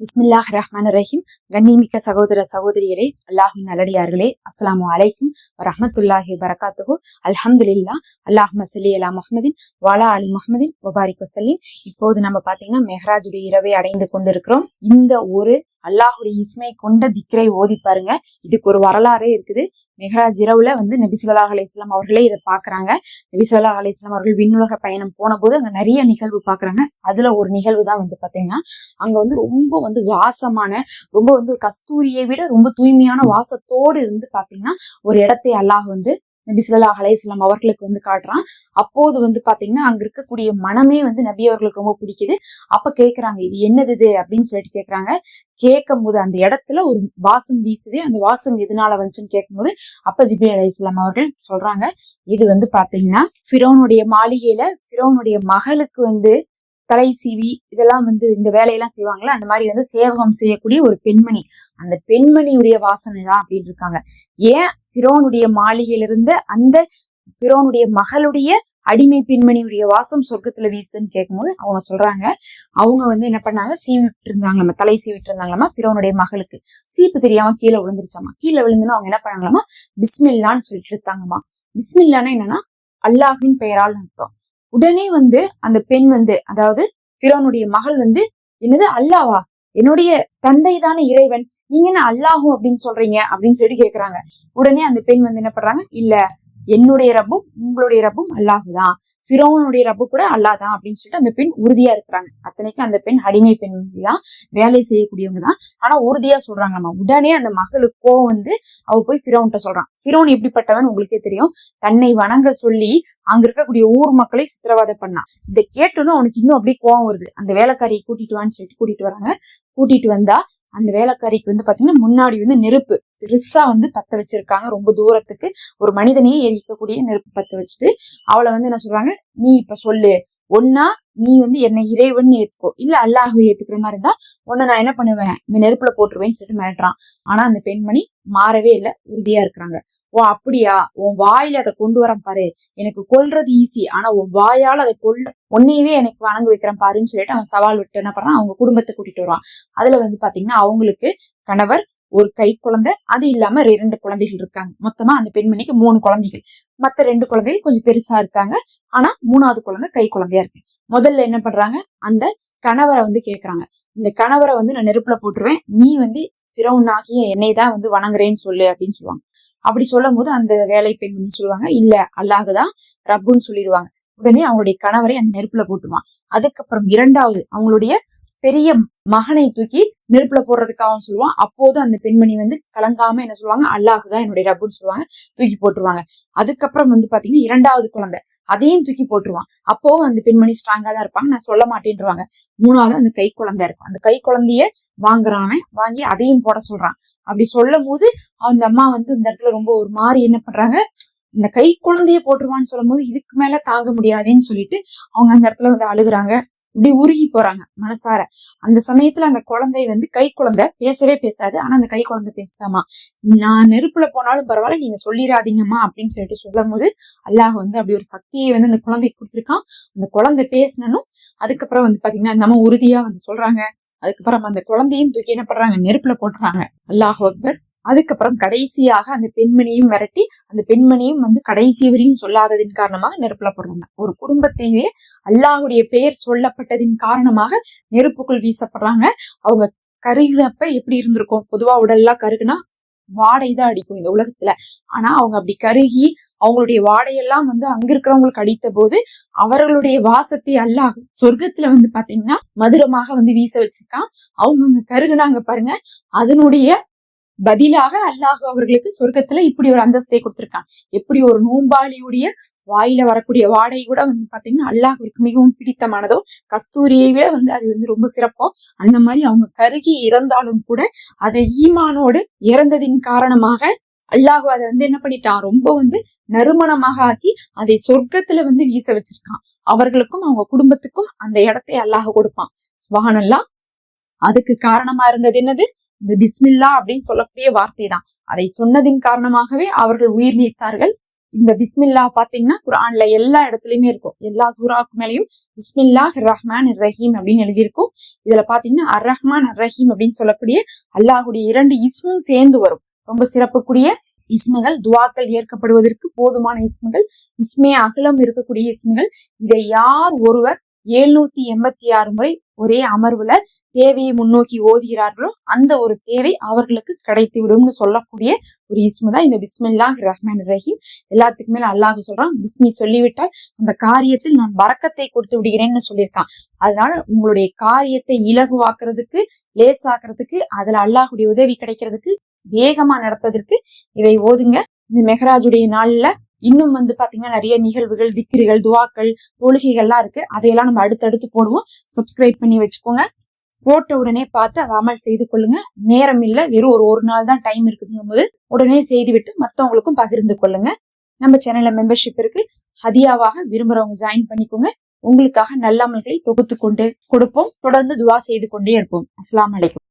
பிஸ்மில்லாஹ் ரஹ்மான் ரஹீம். கண்ணிமிக்க சகோதர சகோதரிகளே, அல்லாஹின் நல்லடியார்களே, அஸ்ஸலாமு அலைக்கும் வரஹ்மத்துல்லாஹி வரகாத்துஹு. அல்ஹம்துலில்லாஹ். அல்லாஹும்ம ஸல்லி அலா முஹம்மதின் வஅலா அலி முஹம்மதின் வபாரிக் வஸல்லிம். இப்போது நம்ம பாத்தீங்கன்னா மெஹ்ராஜுடைய இரவை அடைந்து கொண்டிருக்கிறோம். இந்த ஒரு அல்லாஹுடைய இஸ்மை கொண்ட திக்ரை ஓதி பாருங்க. இதுக்கு ஒரு வரலாறே இருக்குது. மெஹ்ராஜ் இரவுல நபி ஸல்லல்லாஹு அலைஹி வஸல்லம் அவர்களே இதை பாக்குறாங்க. நபி ஸல்லல்லாஹு அலைஹி வஸல்லம் அவர்கள் விண்ணுலக பயணம் போன போது அங்க நிறைய நிகழ்வு பாக்குறாங்க. அதுல ஒரு நிகழ்வு தான் பாத்தீங்கன்னா, அங்க ரொம்ப வாசமான, ரொம்ப கஸ்தூரியை விட ரொம்ப தூய்மையான வாசத்தோடு பாத்தீங்கன்னா ஒரு இடத்தை அல்லாஹ் நபி ஸல்லல்லாஹு அலைஹி வஸல்லம் அவர்களுக்கு காட்டுறான். அப்போது பாத்தீங்கன்னா அங்க இருக்கக்கூடிய மனமே நபி அவர்களுக்கு ரொம்ப பிடிக்குது. அப்ப கேக்குறாங்க, இது என்னது அப்படின்னு சொல்லிட்டு கேக்குறாங்க. கேட்கும் போது அந்த இடத்துல ஒரு வாசம் வீசுது. அந்த வாசம் எதனால வந்துச்சுன்னு கேட்கும்போது அப்ப ஜிப்ரீல் அலைஹிஸ்ஸலாம் அவர்கள் சொல்றாங்க, இது பாத்தீங்கன்னா ஃபிரௌனுடைய மாளிகையில ஃபிரௌனுடைய மகளுக்கு தலை சீவி இதெல்லாம் இந்த வேலையெல்லாம் செய்வாங்களா, அந்த மாதிரி சேவகம் செய்யக்கூடிய ஒரு பெண்மணி, அந்த பெண்மணியுடைய வாசனை தான் அப்படின்னு இருக்காங்க. ஏன் ஃபிரௌனுடைய மாளிகையிலிருந்து அந்த ஃபிரௌனுடைய மகளுடைய அடிமை பெண்மணியுடைய வாசம் சொர்க்கத்துல வீசுதுன்னு கேட்கும்போது அவங்க சொல்றாங்க, அவங்க என்ன பண்ணாங்க, சீவிட்டு இருந்தாங்களாமா, தலை சீவிட்டு இருந்தாங்களாமா. ஃபிரௌனுடைய மகளுக்கு சீப்பு தெரியாம கீழே விழுந்துருச்சாமா. கீழே விழுந்துன்னு அவங்க என்ன பண்ணாங்களாமா, பிஸ்மில்லான்னு சொல்லிட்டு இருந்தாங்கம்மா. பிஸ்மில்லான்னா என்னன்னா அல்லாஹ்வின் பெயரால் அர்த்தம். உடனே அந்த பெண் அதாவது ஃபிரௌனுடைய மகள் என்னது அல்லாவா, என்னுடைய தந்தை தானே இறைவன், நீங்க என்ன அல்லாஹும் அப்படின்னு சொல்றீங்க அப்படின்னு சொல்லிட்டு கேக்குறாங்க. உடனே அந்த பெண் என்ன பண்றாங்க, இல்ல என்னுடைய ரப்பும் உங்களுடைய ரப்பும் அல்லாஹுதான், ஃபிரௌனுடைய ரப்பு கூட அல்லாஹ் தான் அப்படின்னு சொல்லிட்டு அந்த பெண் உறுதியா இருக்கிறாங்க. அத்தனைக்கும் அந்த பெண் அடிமை பெண் தான், வேலை செய்யக்கூடியவங்க தான், ஆனா உறுதியா சொல்றாங்கம்மா. உடனே அந்த மகளுக்கோ அவ போய் ஃபிரௌன்ட்ட சொல்றான். ஃபிரௌன் எப்படிப்பட்டவன் உங்களுக்கே தெரியும். தன்னை வணங்க சொல்லி அங்க இருக்கக்கூடிய ஊர் மக்களை சித்திரவதை பண்ணான். இதை கேட்டோன்னு அவனுக்கு இன்னும் அப்படியே கோவம் வருது. அந்த வேலைக்காரியை கூட்டிட்டு வான்னு சொல்லிட்டு கூட்டிட்டு வராங்க. கூட்டிட்டு வந்தா அந்த வேலைக்காரிக்கு பாத்தீங்கன்னா முன்னாடி நெருப்பு பெருசா பத்த வச்சிருக்காங்க. ரொம்ப தூரத்துக்கு ஒரு மனிதனையே எரிக்கக்கூடிய நெருப்பு பத்த வச்சுட்டு அவளை என்ன சொல்றாங்க, நீ இப்ப சொல்லு, ஒன்னா நீ என்னை இறைவன் ஏத்துக்கோ, இல்ல அல்லாஹ்வை ஏத்துக்கிற மாதிரி இருந்தா உன்னை நான் என்ன பண்ணுவேன், இந்த நெருப்புல போட்டுருவேன்னு சொல்லிட்டு மிரட்டுறான். ஆனா அந்த பெண்மணி மாறவே இல்லை, உறுதியா இருக்கிறாங்க. ஓ அப்படியா, உன் வாயில அதை கொண்டு வரேன் பாரு, எனக்கு கொல்றது ஈஸி, ஆனா உன் வாயால அதை உன்னையவே எனக்கு வணங்க வைக்கிறேன் பாருன்னு சொல்லிட்டு அவன் சவால் விட்டு என்ன பண்றான், அவங்க குடும்பத்தை கூட்டிட்டு வருவான். அதுல பாத்தீங்கன்னா அவங்களுக்கு கணவர், ஒரு கை குழந்தை, அது இல்லாம 2 குழந்தைகள் இருக்காங்க. மொத்தமா அந்த பெண்மணிக்கு 3 குழந்தைகள். மத்த 2 குழந்தைகள் கொஞ்சம் பெருசா இருக்காங்க. ஆனா 3வது குழந்தை கை குழந்தையா இருக்கு. முதல்ல என்ன பண்றாங்க, அந்த கணவரை கேக்குறாங்க, இந்த கணவரை நான் நெருப்புல போட்டுருவேன், நீ ஃபிரௌன் ஆகிய என்னை தான் வணங்குறேன்னு சொல்லு அப்படின்னு சொல்லுவாங்க. அப்படி சொல்லும் போது அந்த வேலை பெண் சொல்லுவாங்க, இல்ல அல்லாஹ்தான் ரப்புன்னு சொல்லிடுவாங்க. உடனே அவங்களுடைய கணவரை அந்த நெருப்புல போட்டுருவான். அதுக்கப்புறம் 2வது அவங்களுடைய பெரிய மகனை தூக்கி நெருப்புல போடுறதுக்காக சொல்லுவான். அப்போது அந்த பெண்மணி கலங்காம என்ன சொல்லுவாங்க, அல்லாஹ்தான் என்னுடைய ரப்புன்னு சொல்லுவாங்க, தூக்கி போட்டுருவாங்க. அதுக்கப்புறம் பாத்தீங்கன்னா 2வது குழந்தை, அதையும் தூக்கி போட்டுருவான். அப்போ அந்த பெண்மணி ஸ்ட்ராங்கா தான் இருப்பாங்க, நான் சொல்ல மாட்டேன்ருவாங்க. 3வது அந்த கை குழந்தை இருக்கும். அந்த கை குழந்தைய வாங்குறான், வாங்கி அதையும் போட சொல்றான். அப்படி சொல்லும் போது அந்த அம்மா இந்த இடத்துல ரொம்ப ஒரு மாதிரி என்ன பண்றாங்க, இந்த கை குழந்தைய போட்டுருவான்னு சொல்லும் போது இதுக்கு மேல தாங்க முடியாதுன்னு சொல்லிட்டு அவங்க அந்த இடத்துல அழுகுறாங்க. இப்படி உருகி போறாங்க மனசார. அந்த சமயத்துல அந்த குழந்தை கை குழந்தை பேசவே பேசாது. ஆனா அந்த கை குழந்தை பேசுதாமா, நான் நெருப்புல போனாலும் பரவாயில்ல, நீங்க சொல்லிடாதீங்கம்மா அப்படின்னு சொல்லிட்டு சொல்லும் போது அல்லாஹ் அப்படி ஒரு சக்தியை அந்த குழந்தைக்கு கொடுத்துருக்கான். அந்த குழந்தை பேசணும். அதுக்கப்புறம் பாத்தீங்கன்னா நம்ம உறுதியா சொல்றாங்க. அதுக்கப்புறம் அந்த குழந்தையும் தூக்கி என்ன பண்றாங்க, நெருப்புல போட்டுறாங்க. அல்லாஹ் அக்பர். அதுக்கப்புறம் கடைசியாக அந்த பெண்மணியும் விரட்டி, அந்த பெண்மணியும் கடைசி வரையும் சொல்லாததின் காரணமாக நெருப்புல போடுறாங்க. ஒரு குடும்பத்தையே அல்லாஹுடைய பெயர் சொல்லப்பட்டதின் காரணமாக நெருப்புக்குள் வீசப்படுறாங்க. அவங்க கருகினப்ப எப்படி இருந்திருக்கும், பொதுவா உடல்லாம் கருகுனா வாடை தான் அடிக்கும் இந்த உலகத்துல. ஆனா அவங்க அப்படி கருகி அவங்களுடைய வாடையெல்லாம் அங்க இருக்கிறவங்களுக்கு அடித்த போது அவர்களுடைய வாசத்தை அல்லாஹ் சொர்க்கத்துல பாத்தீங்கன்னா மதுரமாக வீச வச்சிருக்கான். அவங்க அங்க கருகுனாங்க பாருங்க. அதனுடைய பதிலாக அல்லாஹ் அவர்களுக்கு சொர்க்கத்துல இப்படி ஒரு அந்தஸ்தை கொடுத்திருக்கான். எப்படி ஒரு நோம்பாளியுடைய வாயில வரக்கூடிய வாடை கூட பாத்தீங்கன்னா அல்லாஹ்விற்கு மிகவும் பிடித்தமானதோ, கஸ்தூரியை விட அது ரொம்ப சிறப்போ, அந்த மாதிரி அவங்க கருகி இறந்தாலும் கூட அதை ஈமானோடு இறந்ததின் காரணமாக அல்லாஹ் அதை என்ன பண்ணிட்டான், ரொம்ப நறுமணமாக ஆக்கி அதை சொர்க்கத்துல வீச வச்சிருக்கான். அவர்களுக்கும் அவங்க குடும்பத்துக்கும் அந்த இடத்தை அல்லாஹ் கொடுப்பான். சுப்ஹானல்லாஹ். அதுக்கு காரணமா இருந்தது என்னது, இந்த பிஸ்மில்லா அப்படின்னு சொல்லக்கூடிய வார்த்தை தான். அதை சொன்னதின் காரணமாகவே அவர்கள் உயிர் நீத்தார்கள். இந்த பிஸ்மில்லா பாத்தீங்கன்னா குர்ஆன்ல எல்லா இடத்துலயுமே இருக்கும். எல்லா சூறாவுக்கு மேலயும் பிஸ்மில்லாஹ் ரஹ்மான் ரஹீம் அப்படின்னு எழுதியிருக்கும். இதுல பாத்தீங்கன்னா அர் ரஹ்மான் அர் ரஹீம் அப்படின்னு சொல்லக்கூடிய அல்லாஹுடைய 2 இஸ்மும் சேர்ந்து வரும். ரொம்ப சிறப்புக்குரிய இஸ்முகள், துவாக்கள் ஏற்கப்படுவதற்கு போதுமான இஸ்முகள், இஸ்மே அகலம் இருக்கக்கூடிய இஸ்முகள். இதை யார் ஒருவர் 786 முறை ஒரே அமர்வுல தேவையை முன்னோக்கி ஓதுகிறார்களோ அந்த ஒரு தேவை அவர்களுக்கு கிடைத்து விடும்னு சொல்லக்கூடிய ஒரு இஸ்மு தான் இந்த பிஸ்மில்லாஹ் ரஹ்மான் ரஹீம். எல்லாத்துக்கு மேல அல்லாஹ் சொல்றான், பிஸ்மி சொல்லிவிட்டால் அந்த காரியத்தில் நான் பரக்கத்தை கொடுத்து விடுகிறேன்னு சொல்லியிருக்கான். அதனால உங்களுடைய காரியத்தை இலகுவாக்குறதுக்கு, லேசாக்குறதுக்கு, அதுல அல்லாஹுடைய உதவி கிடைக்கிறதுக்கு, வேகமா நடப்பதற்கு இதை ஓதுங்க. இந்த மெஹராஜுடைய நாள்ல இன்னும் பாத்தீங்கன்னா நிறைய நிகழ்வுகள், திக்ருகள், துவாக்கள், தொழுகைகள்லாம் இருக்கு. அதையெல்லாம் நம்ம அடுத்தடுத்து போடுவோம். சப்ஸ்கிரைப் பண்ணி வச்சுக்கோங்க. போட்ட உடனே பார்த்து அதை அமல் செய்து கொள்ளுங்க. நேரம் இல்ல, வெறும் ஒரு நாள் தான் டைம் இருக்குதுங்கும் போது உடனே செய்து விட்டு மத்தவங்களுக்கும் பகிர்ந்து கொள்ளுங்க. நம்ம சேனல்ல மெம்பர்ஷிப் இருக்கு. ஹதியாவாக விரும்புறவங்க ஜாயின் பண்ணிக்கோங்க. உங்களுக்காக நல்ல அமல்களை தொகுத்து கொண்டு கொடுப்போம். தொடர்ந்து துவா செய்து கொண்டே இருப்போம். அஸ்ஸலாமு அலைக்கும்.